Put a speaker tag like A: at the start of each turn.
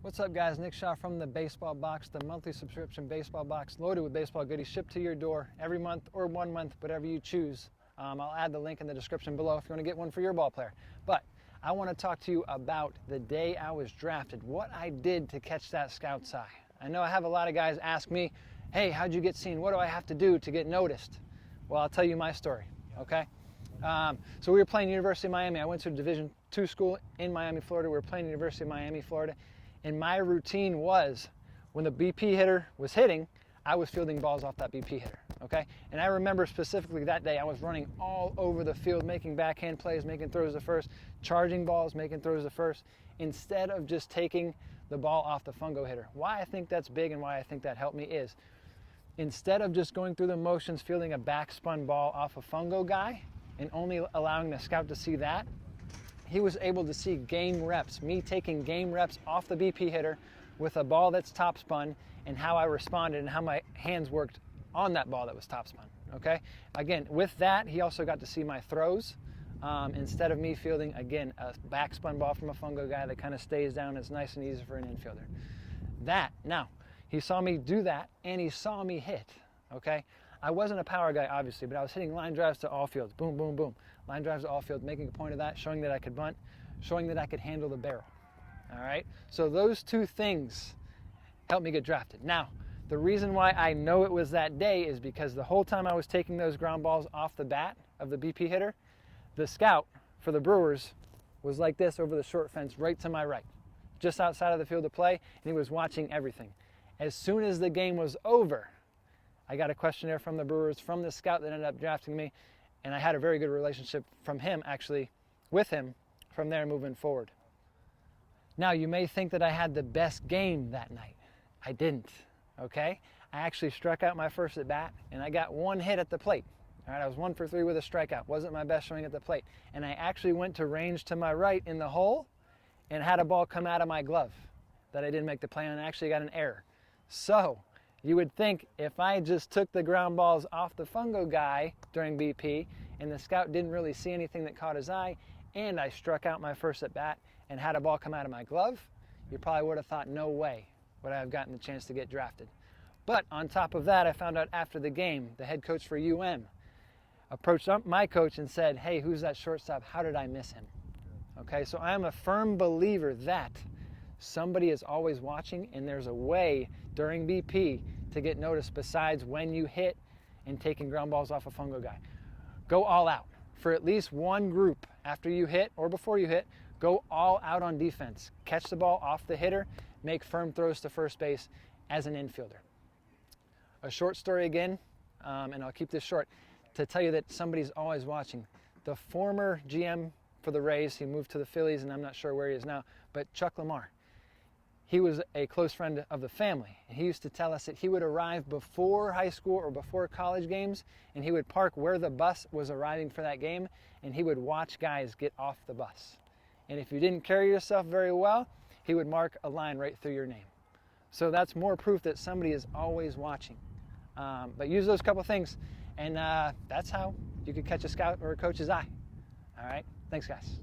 A: What's up, guys? Nick Shaw from the Baseball Box, the monthly subscription baseball box loaded with baseball goodies shipped to your door every month or 1 month, whatever you choose. I'll add the link in the description below if you want to get one for your ball player. But I want to talk to you about the day I was drafted, what I did to catch that scout's eye. I know I have a lot of guys ask me, hey, how'd you get seen? What do I have to do to get noticed? Well, I'll tell you my story, okay? So we were playing University of Miami. I went to a Division II school in Miami, Florida. We were playing University of Miami, Florida. And my routine was, when the BP hitter was hitting, I was fielding balls off that BP hitter, okay? And I remember specifically that day, I was running all over the field, making backhand plays, making throws to first, charging balls, making throws to first, instead of just taking the ball off the fungo hitter. Why I think that's big and why I think that helped me is, instead of just going through the motions, fielding a backspun ball off a fungo guy, and only allowing the scout to see that, he was able to see game reps, me taking game reps off the BP hitter with a ball that's top spun and how I responded and how my hands worked on that ball that was top spun, okay? Again, with that, he also got to see my throws instead of me fielding, again, a backspun ball from a fungo guy that kind of stays down. It's nice and easy for an infielder. Now, he saw me do that and he saw me hit, okay? I wasn't a power guy, obviously, but I was hitting line drives to all fields. Boom, boom, boom. Line drives to all fields, making a point of that, showing that I could bunt, showing that I could handle the barrel. All right? So those two things helped me get drafted. Now, the reason why I know it was that day is because the whole time I was taking those ground balls off the bat of the BP hitter, the scout for the Brewers was like this over the short fence right to my right, just outside of the field of play, and he was watching everything. As soon as the game was over, I got a questionnaire from the Brewers, from the scout that ended up drafting me, and I had a very good relationship from him, actually, with him, from there moving forward. Now, you may think that I had the best game that night. I didn't, okay? I actually struck out my first at bat, and I got one hit at the plate. All right, I was 1 for 3 with a strikeout. Wasn't my best showing at the plate. And I actually went to range to my right in the hole and had a ball come out of my glove that I didn't make the play on, and I actually got an error. So, you would think if I just took the ground balls off the fungo guy during BP and the scout didn't really see anything that caught his eye and I struck out my first at bat and had a ball come out of my glove, you probably would have thought, no way would I have gotten the chance to get drafted. But on top of that, I found out after the game, the head coach for UM approached my coach and said, hey, who's that shortstop? How did I miss him? Okay, so I'm a firm believer that somebody is always watching, and there's a way during BP to get noticed besides when you hit and taking ground balls off a fungo guy. Go all out. For at least one group after you hit or before you hit, go all out on defense. Catch the ball off the hitter, make firm throws to first base as an infielder. A short story again, and I'll keep this short, to tell you that somebody's always watching. The former GM for the Rays, he moved to the Phillies, and I'm not sure where he is now, but Chuck Lamar. He was a close friend of the family. He used to tell us that he would arrive before high school or before college games, and he would park where the bus was arriving for that game, and he would watch guys get off the bus. And if you didn't carry yourself very well, he would mark a line right through your name. So that's more proof that somebody is always watching. But use those couple things, and that's how you could catch a scout or a coach's eye. All right? Thanks, guys.